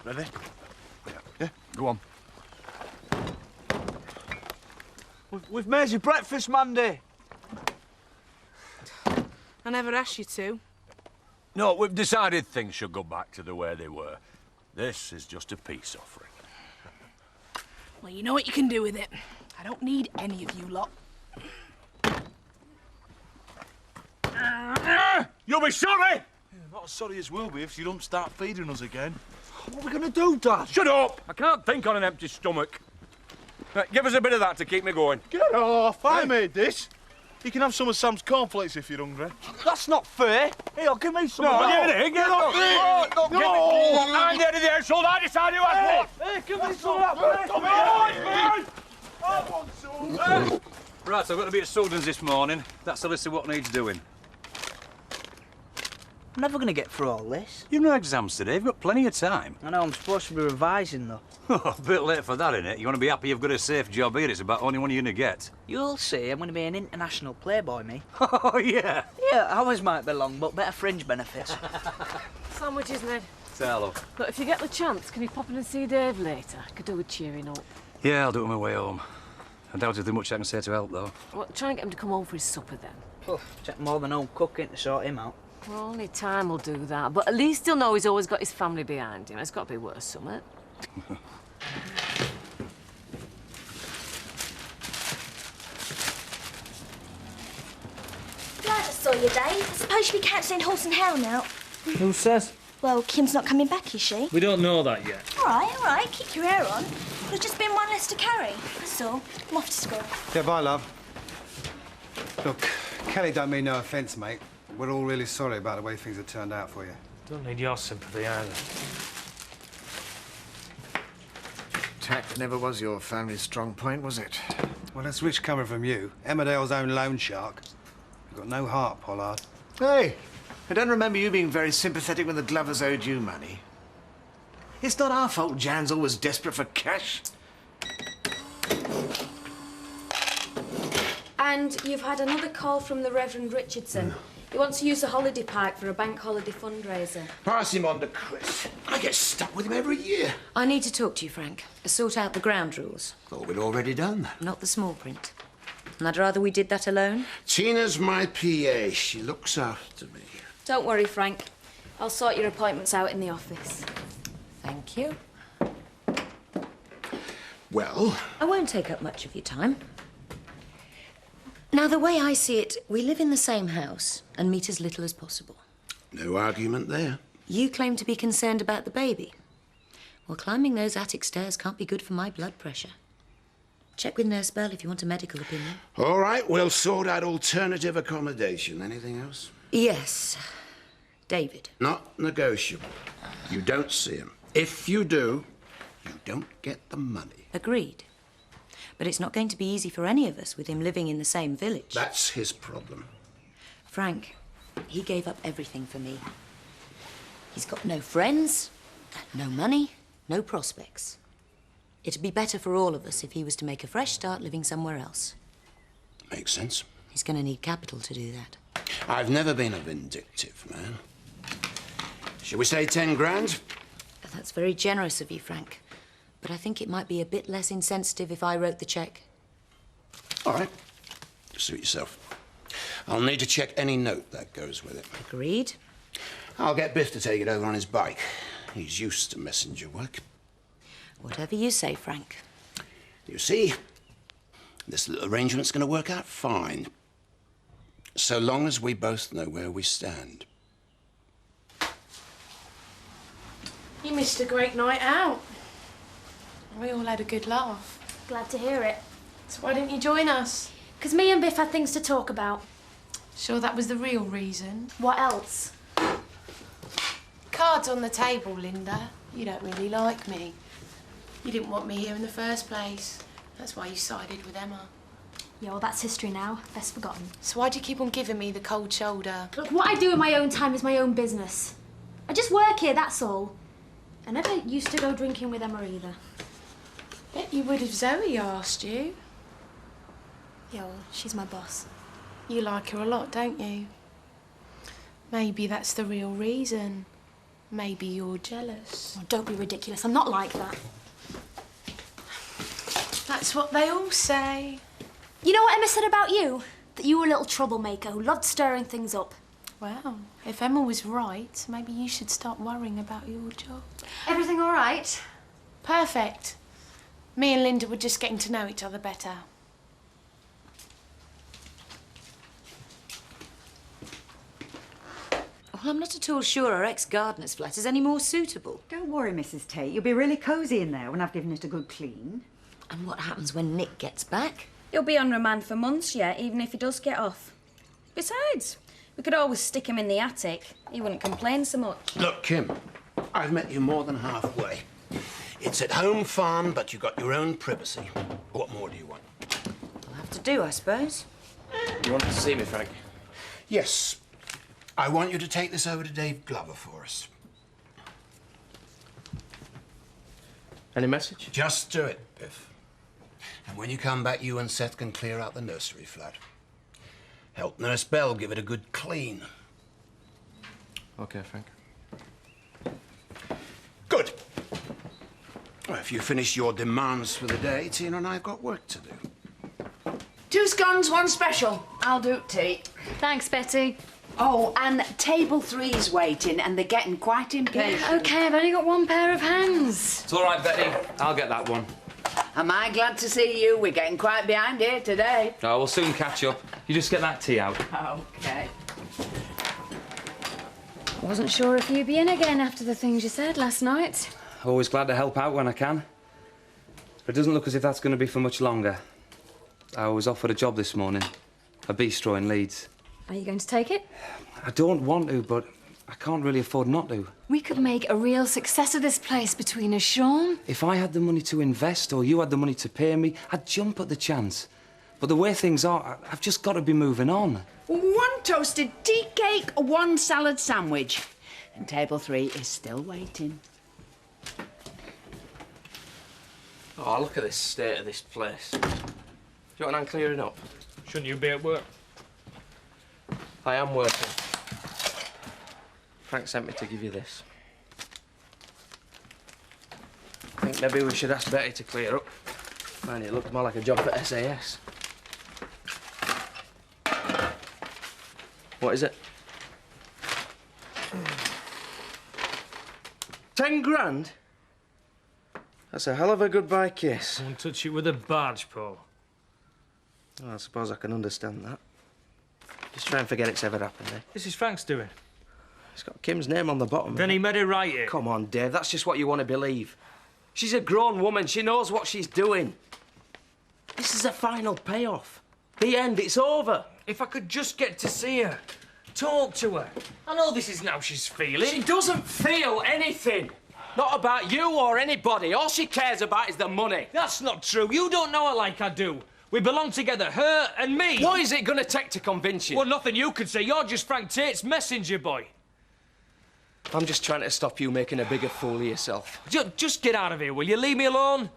Ready? Yeah, go on. We've made you breakfast, Mandy. I never asked you to. No, we've decided things should go back to the way they were. This is just a peace offering. Well, you know what you can do with it. I don't need any of you lot. You'll be sorry! Yeah, not as sorry as we'll be if you don't start feeding us again. What are we going to do, Dad? Shut up! I can't think on an empty stomach. Right, give us a bit of that to keep me going. Get off! I made this. You can have some of Sam's cornflakes if you're hungry. That's not fair. Here, give me some of that. Give it in, get off! No! I'm the head of the household, I decide who has what! Hey, give me some of that. Come here! I want some. Right, I've got to be at Sudden's this morning. That's the list of what needs doing. I'm never going to get through all this. You've no exams today. You've got plenty of time. I know I'm supposed to be revising, though. Oh, a bit late for that, innit? You want to be happy you've got a safe job here. It's about the only one you're going to get. You'll see, I'm going to be an international playboy, me. Oh, yeah? Yeah, hours might be long, but better fringe benefits. Sandwiches, Ned. Hello. But if you get the chance, can you pop in and see Dave later? Could do with cheering up. Yeah, I'll do it on my way home. I doubt if there's much I can say to help, though. Well, try and get him to come home for his supper, then. Oh, take more than home cooking to sort him out. Well, only time will do that. But at least he'll know he's always got his family behind him. It's got to be worth something. Glad I saw you, Dave. I suppose you'll be cancelling Horse and Hell now. Who says? Well, Kim's not coming back, is she? We don't know that yet. All right. Keep your hair on. There's just been one less to carry. That's all. I'm off to school. Yeah, bye, love. Look, Kelly don't mean no offence, mate. We're all really sorry about the way things have turned out for you. Don't need your sympathy either. Tact never was your family's strong point, was it? Well, that's rich coming from you. Emmerdale's own loan shark. You've got no heart, Pollard. Hey, I don't remember you being very sympathetic when the Glovers owed you money. It's not our fault Jan's always desperate for cash. And you've had another call from the Reverend Richardson. He wants to use the holiday park for a bank holiday fundraiser. Pass him on to Chris. I get stuck with him every year. I need to talk to you, Frank. Sort out the ground rules. Thought we'd already done that. Not the small print. And I'd rather we did that alone. Tina's my PA. She looks after me. Don't worry, Frank. I'll sort your appointments out in the office. Thank you. Well? I won't take up much of your time. Now, the way I see it, we live in the same house and meet as little as possible. No argument there. You claim to be concerned about the baby. Well, climbing those attic stairs can't be good for my blood pressure. Check with Nurse Bell if you want a medical opinion. All right, we'll sort out alternative accommodation. Anything else? Yes. David. Not negotiable. You don't see him. If you do, you don't get the money. Agreed. But it's not going to be easy for any of us with him living in the same village. That's his problem. Frank, he gave up everything for me. He's got no friends, no money, no prospects. It'd be better for all of us if he was to make a fresh start living somewhere else. Makes sense. He's going to need capital to do that. I've never been a vindictive man. Shall we say 10 grand? That's very generous of you, Frank. But I think it might be a bit less insensitive if I wrote the cheque. All right. Suit yourself. I'll need to check any note that goes with it. Agreed. I'll get Biff to take it over on his bike. He's used to messenger work. Whatever you say, Frank. You see, this little arrangement's going to work out fine. So long as we both know where we stand. You missed a great night out. We all had a good laugh. Glad to hear it. So why didn't you join us? Because me and Biff had things to talk about. Sure that was the real reason? What else? Cards on the table, Linda. You don't really like me. You didn't want me here in the first place. That's why you sided with Emma. Yeah, well, that's history now. Best forgotten. So why'd you keep on giving me the cold shoulder? Look, what I do in my own time is my own business. I just work here, that's all. I never used to go drinking with Emma either. Bet you would if Zoe asked you. Yeah, well, she's my boss. You like her a lot, don't you? Maybe that's the real reason. Maybe you're jealous. Oh, don't be ridiculous. I'm not like that. That's what they all say. You know what Emma said about you? That you were a little troublemaker who loved stirring things up. Well, if Emma was right, maybe you should start worrying about your job. Everything all right? Perfect. Me and Linda were just getting to know each other better. Well, I'm not at all sure our ex-gardener's flat is any more suitable. Don't worry, Mrs. Tate. You'll be really cosy in there when I've given it a good clean. And what happens when Nick gets back? He'll be on remand for months yet, even if he does get off. Besides, we could always stick him in the attic. He wouldn't complain so much. Look, Kim, I've met you more than halfway. It's at home farm, but you've got your own privacy. What more do you want? I'll have to do, I suppose. You wanted to see me, Frank? Yes. I want you to take this over to Dave Glover for us. Any message? Just do it, Biff. And when you come back, you and Seth can clear out the nursery flat. Help Nurse Bell give it a good clean. Okay, Frank. Good. Well, if you finish your demands for the day, Tina and I have got work to do. 2 scones, 1 special. I'll do tea. Thanks, Betty. Oh, and table 3's waiting, and they're getting quite impatient. Yeah, OK, I've only got 1 pair of hands. It's all right, Betty. I'll get that one. Am I glad to see you? We're getting quite behind here today. Oh, we'll soon catch up. You just get that tea out. OK. Wasn't sure if you'd be in again after the things you said last night. Always glad to help out when I can. But it doesn't look as if that's going to be for much longer. I was offered a job this morning. A bistro in Leeds. Are you going to take it? I don't want to, but I can't really afford not to. We could make a real success of this place between us, Sean. If I had the money to invest or you had the money to pay me, I'd jump at the chance. But the way things are, I've just got to be moving on. 1 toasted tea cake, 1 salad sandwich. And table 3 is still waiting. Oh, look at this state of this place. Do you want a hand clearing up? Shouldn't you be at work? I am working. Frank sent me to give you this. I think maybe we should ask Betty to clear up. Man, it looked more like a job for SAS. What is it? 10 grand? That's a hell of a goodbye kiss. Won't touch it with a barge pole. Oh, I suppose I can understand that. Just try and forget it's ever happened, eh? This is Frank's doing. It's got Kim's name on the bottom. Then he made it right it. Come on, Dave, that's just what you want to believe. She's a grown woman. She knows what she's doing. This is a final payoff. The end, it's over. If I could just get to see her, talk to her. I know this is how she's feeling. She doesn't feel anything. Not about you or anybody. All she cares about is the money. That's not true. You don't know her like I do. We belong together, her and me. What is it going to take to convince you? Well, nothing you can say. You're just Frank Tate's messenger boy. I'm just trying to stop you making a bigger fool of yourself. Just get out of here, will you? Leave me alone.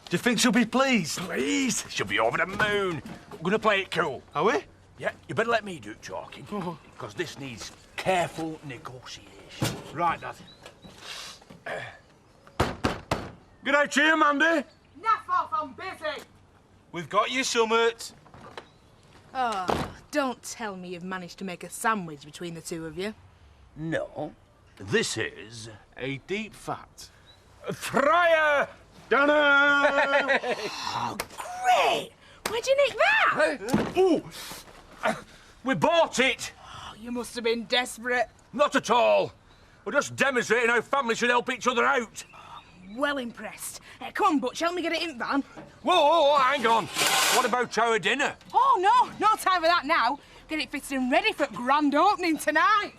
Do you think she'll be pleased? Please? She'll be over the moon. We're going to play it cool. Are we? Yeah, you better let me do it talking. Because this needs careful negotiation. Right, Dad. Good day to you, Mandy. Naff off, I'm busy. We've got you, Summit. Oh, don't tell me you've managed to make a sandwich between the 2 of you. No, this is a deep fat fryer. Dinner! Oh, great! Where'd you nick that? Ooh! We bought it! Oh, you must have been desperate. Not at all. We're just demonstrating how families should help each other out. Well impressed. Come on, Butch, help me get it in, van. Whoa, hang on. What about our dinner? Oh, no time for that now. Get it fitted and ready for grand opening tonight.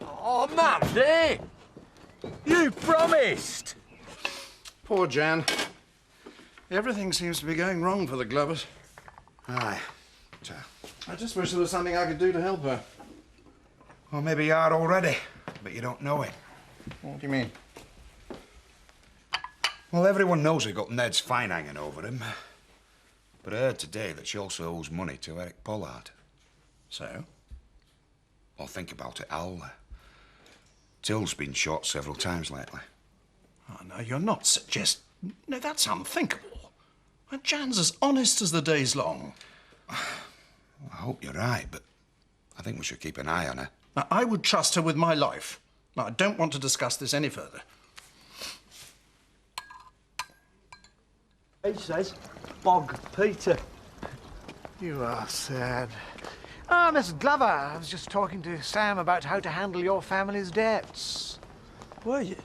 Oh, Mandy! You promised! Poor Jan. Everything seems to be going wrong for the Glovers. Aye. I just wish there was something I could do to help her. Well, maybe you are already, but you don't know it. What do you mean? Well, everyone knows we got Ned's fine hanging over him. But I heard today that she also owes money to Eric Pollard. So? Well, think about it, Al. Till's been shot several times lately. Oh, no, you're not suggesting... No, that's unthinkable. And Jan's as honest as the day's long. Well, I hope you're right, but I think we should keep an eye on her. Now, I would trust her with my life. Now, I don't want to discuss this any further. He says, Bog Peter. You are sad. Ah, Miss Glover, I was just talking to Sam about how to handle your family's debts. Were you?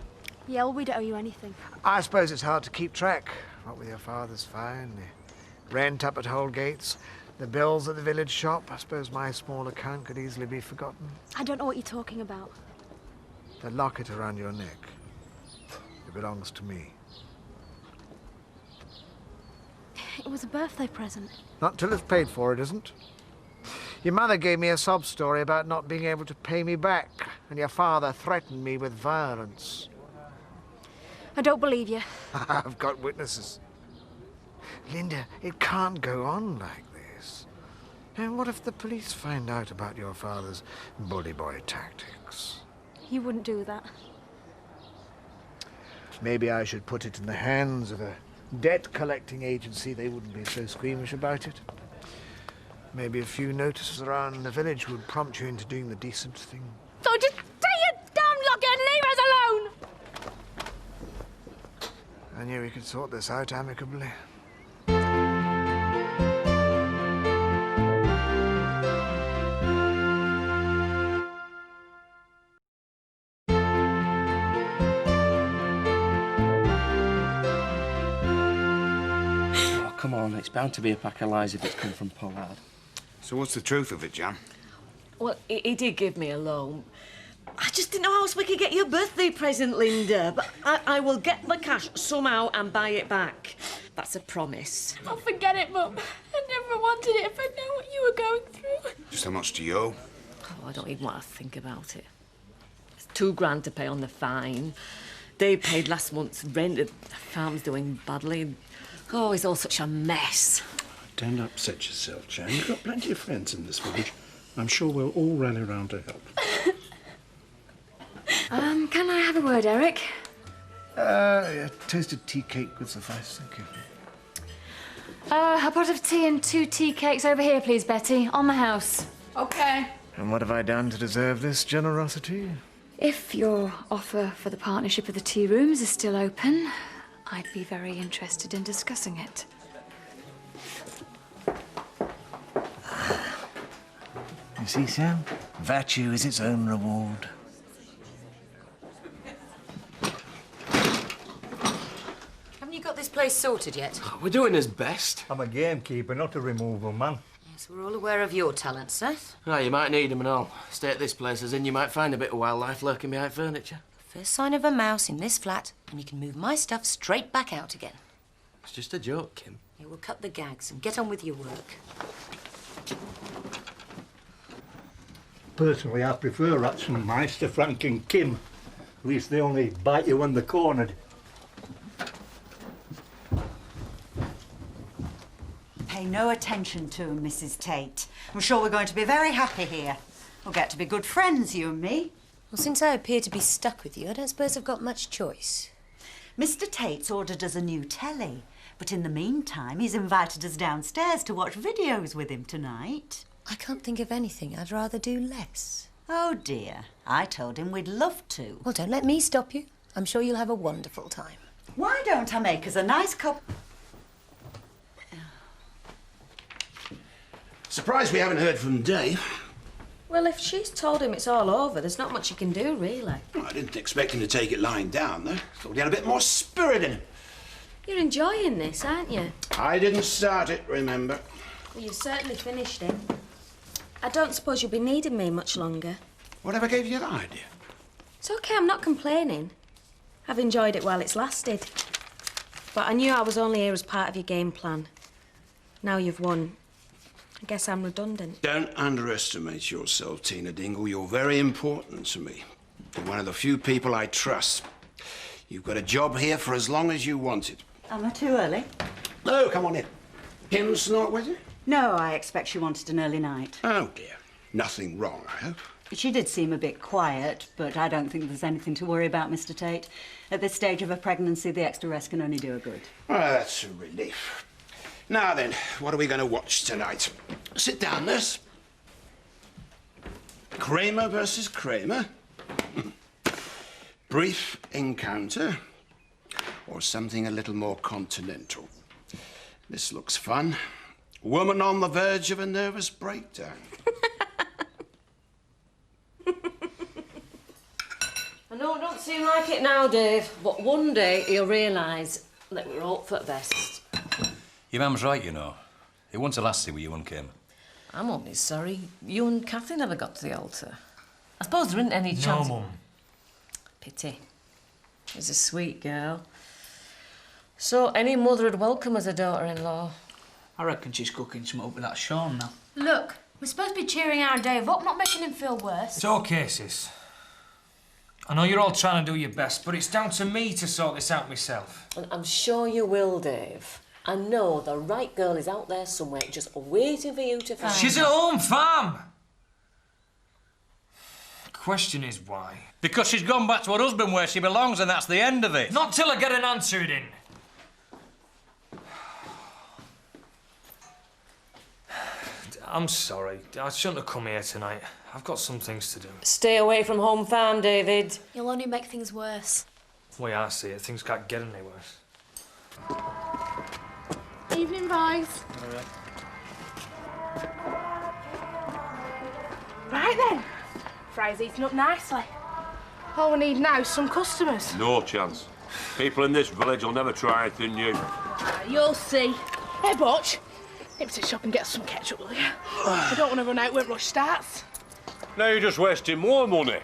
Yeah, well, we don't owe you anything. I suppose it's hard to keep track. What with your father's fine, the rent up at Holgate's, the bills at the village shop. I suppose my small account could easily be forgotten. I don't know what you're talking about. The locket around your neck. It belongs to me. It was a birthday present. Not till it's paid for, it isn't. Your mother gave me a sob story about not being able to pay me back, and your father threatened me with violence. I don't believe you. I've got witnesses. Linda, it can't go on like this. And what if the police find out about your father's bully boy tactics? You wouldn't do that. Maybe I should put it in the hands of a debt-collecting agency. They wouldn't be so squeamish about it. Maybe a few notices around the village would prompt you into doing the decent thing. So just take your damn locket and leave us alone! I knew we could sort this out amicably. Oh, come on, it's bound to be a pack of lies if it's come from Pollard. So what's the truth of it, Jan? Well, he did give me a loan. I just didn't know how else we could get you a birthday present, Linda. But I will get the cash somehow and buy it back. That's a promise. Oh, forget it, Mum. I never wanted it if I knew what you were going through. Just how much do you owe? Oh, I don't even want to think about it. It's £2,000 to pay on the fine. They paid last month's rent. The farm's doing badly. Oh, it's all such a mess. Don't upset yourself, Jan. You've got plenty of friends in this village. I'm sure we'll all rally round to help. Can I have a word, Eric? A toasted tea cake would suffice, thank you. A pot of tea and 2 tea cakes over here, please, Betty. On the house. Okay. And what have I done to deserve this generosity? If your offer for the partnership of the tea rooms is still open, I'd be very interested in discussing it. You see, Sam? Virtue is its own reward. Haven't you got this place sorted yet? We're doing his best. I'm a gamekeeper, not a removal man. Yes, we're all aware of your talent, Seth. Ah, you might need 'em and all. Stay at this place, as in you might find a bit of wildlife lurking behind furniture. First sign of a mouse in this flat, and you can move my stuff straight back out again. It's just a joke, Kim. You will cut the gags and get on with your work. Personally, I prefer rats and mice to Frank and Kim. At least they only bite you when they're cornered. Pay no attention to him, Mrs. Tate. I'm sure we're going to be very happy here. We'll get to be good friends, you and me. Well, since I appear to be stuck with you, I don't suppose I've got much choice. Mr. Tate's ordered us a new telly, but in the meantime, he's invited us downstairs to watch videos with him tonight. I can't think of anything. I'd rather do less. Oh, dear. I told him we'd love to. Well, don't let me stop you. I'm sure you'll have a wonderful time. Why don't I make us a nice cup... Surprised we haven't heard from Dave. Well, if she's told him it's all over, there's not much he can do, really. Well, I didn't expect him to take it lying down, though. Thought he had a bit more spirit in him. You're enjoying this, aren't you? I didn't start it, remember. Well, you certainly finished it. I don't suppose you'll be needing me much longer. Whatever gave you that idea? It's okay, I'm not complaining. I've enjoyed it while it's lasted. But I knew I was only here as part of your game plan. Now you've won. I guess I'm redundant. Don't underestimate yourself, Tina Dingle. You're very important to me. You're one of the few people I trust. You've got a job here for as long as you want it. Am I too early? No, come on in. Kim's not with you? No, I expect she wanted an early night. Oh, dear. Nothing wrong, I hope. She did seem a bit quiet, but I don't think there's anything to worry about, Mr. Tate. At this stage of a pregnancy, the extra rest can only do her good. Well, that's a relief. Now then, what are we going to watch tonight? Sit down, nurse. Kramer versus Kramer. Brief encounter. Or something a little more continental. This looks fun. Woman on the verge of a nervous breakdown. I know it don't seem like it now, Dave, but one day you'll realise that we're all for the best. Your mum's right, you know. It wasn't a lassie with you and Kim. I'm only sorry you and Kathy never got to the altar. I suppose there isn't any chance... No, Mum. Pity. She's a sweet girl. So any mother would welcome as a daughter-in-law. I reckon she's cooking some up with that Sean now. Look, we're supposed to be cheering our Dave up, not making him feel worse. It's okay, sis. I know you're all trying to do your best, but it's down to me to sort this out myself. And I'm sure you will, Dave. I know the right girl is out there somewhere just waiting for you to find She's at home, fam! Question is why? Because she's gone back to her husband where she belongs, and that's the end of it. Not till I get an answer in. I'm sorry. I shouldn't have come here tonight. I've got some things to do. Stay away from home farm, David. You'll only make things worse. The way I see it, things can't get any worse. Evening, boys. Right then. Fry's eating up nicely. All we need now is some customers. No chance. People in this village will never try anything new. You'll see. Hey, Butch. Nip to the shop and get some ketchup, will you? I don't want to run out when rush starts. Now you're just wasting more money.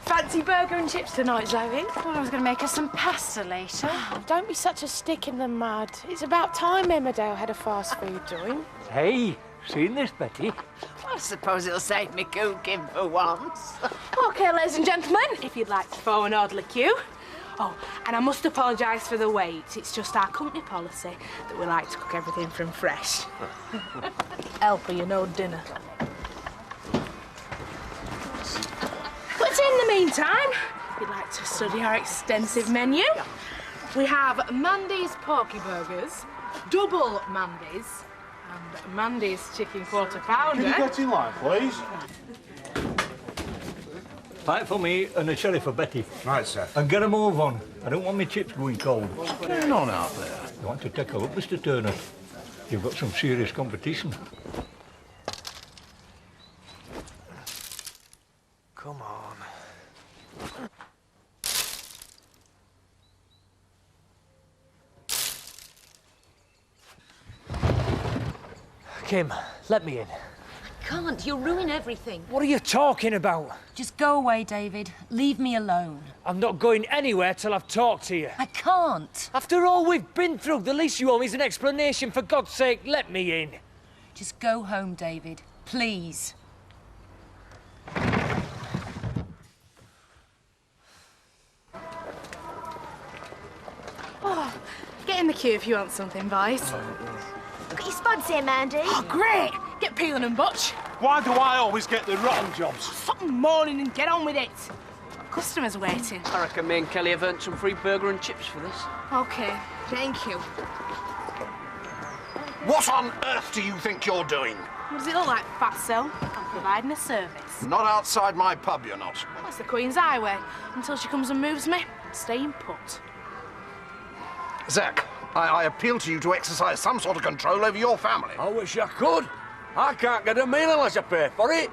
Fancy burger and chips tonight, Zoe? Thought I was going to make us some pasta later. Oh, don't be such a stick in the mud. It's about time Emmerdale had a fast food joint. Hey, seen this, Betty? I suppose it'll save me cooking for once. OK, ladies and gentlemen, if you'd like to form an orderly queue. Oh, and I must apologise for the wait. It's just our company policy that we like to cook everything from fresh. Help or you know dinner. But in the meantime, if you'd like to study our extensive menu, we have Mandy's Porky Burgers, Double Mandy's, and Mandy's Chicken Quarter Pounder. Can you get in line, please? Pint for me and a cherry for Betty. Right, sir. And get a move on. I don't want my chips going cold. What's going on out there? You want to take a look, Mr. Turner? You've got some serious competition. Come on. Kim, let me in. Can't. You'll ruin everything. What are you talking about? Just go away, David. Leave me alone. I'm not going anywhere till I've talked to you. I can't. After all we've been through, the least you owe me is an explanation. For God's sake, let me in. Just go home, David. Please. Oh, get in the queue if you want something, boys. Got your spuds here, Mandy. Oh, great! Get peeling and Butch. Why do I always get the rotten jobs? Stop moaning and get on with it. Customers waiting. I reckon me and Kelly have earned some free burger and chips for this. OK, thank you. What on earth do you think you're doing? What does it look like, Fatso? I'm providing a service. Not outside my pub, you're not. That's the Queen's Highway. Until she comes and moves me, I'm staying put. Zach, I appeal to you to exercise some sort of control over your family. I wish I could. I can't get a meal unless I pay for it.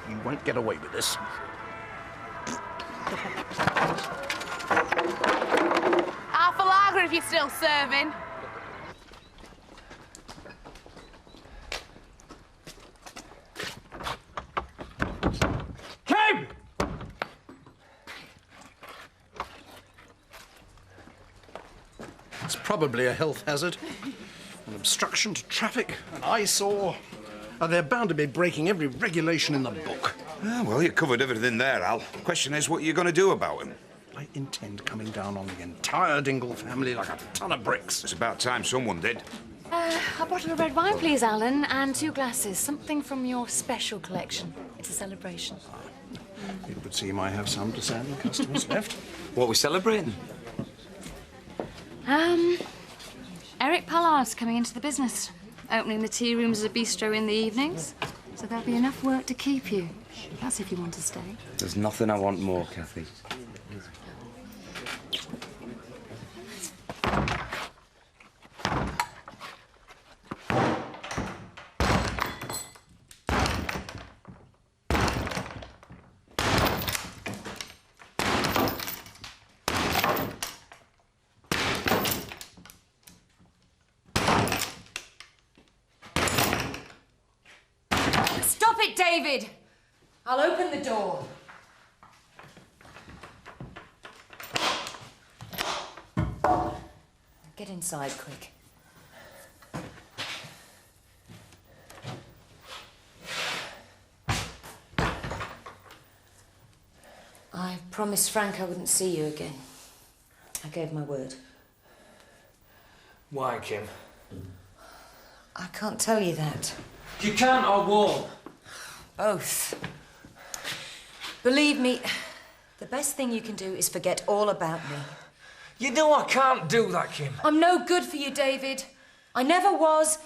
You won't get away with this. Half a lager if you're still serving. Kim! probably a health hazard. An obstruction to traffic, an eyesore. They're bound to be breaking every regulation in the book. Ah, well, you covered everything there, Al. The question is what you're going to do about him. I intend coming down on the entire Dingle family like a ton of bricks. It's about time someone did. A bottle of red wine, please, Alan, and 2 glasses. Something from your special collection. It's a celebration. It would seem I have some discerning customers left. What are we celebrating? Eric Pallard's coming into the business, opening the tea rooms as a bistro in the evenings. So there'll be enough work to keep you. That's if you want to stay. There's nothing I want more, Kathy. Stop it, David! I'll open the door. Get inside, quick. I promised Frank I wouldn't see you again. I gave my word. Why, Kim? I can't tell you that. You can't or won't. Both. Believe me, the best thing you can do is forget all about me. You know I can't do that, Kim. I'm no good for you, David. I never was,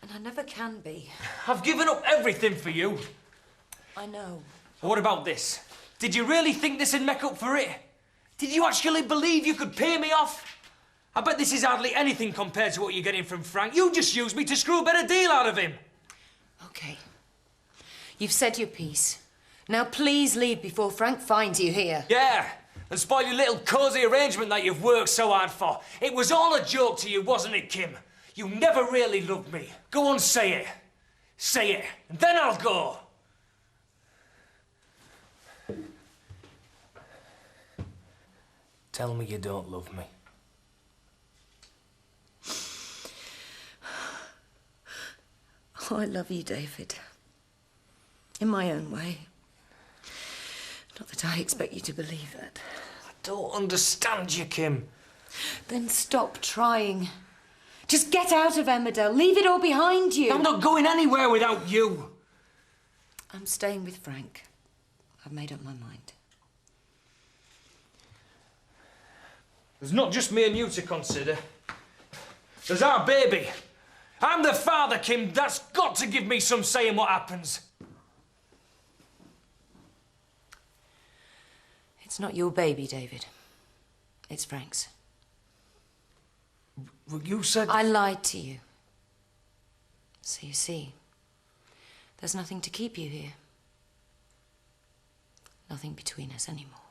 and I never can be. I've given up everything for you. I know. What about this? Did you really think this would make up for it? Did you actually believe you could pay me off? I bet this is hardly anything compared to what you're getting from Frank. You just used me to screw a better deal out of him. Okay. You've said your piece. Now please leave before Frank finds you here. Yeah, and spoil your little cosy arrangement that you've worked so hard for. It was all a joke to you, wasn't it, Kim? You never really loved me. Go on, say it. Say it, and then I'll go. Tell me you don't love me. Oh, I love you, David. In my own way. Not that I expect you to believe that. I don't understand you, Kim. Then stop trying. Just get out of Emmerdale. Leave it all behind you. I'm not going anywhere without you. I'm staying with Frank. I've made up my mind. There's not just me and you to consider. There's our baby. I'm the father, Kim. That's got to give me some say in what happens. It's not your baby, David. It's Frank's. Well, you said... I lied to you. So you see, there's nothing to keep you here. Nothing between us anymore.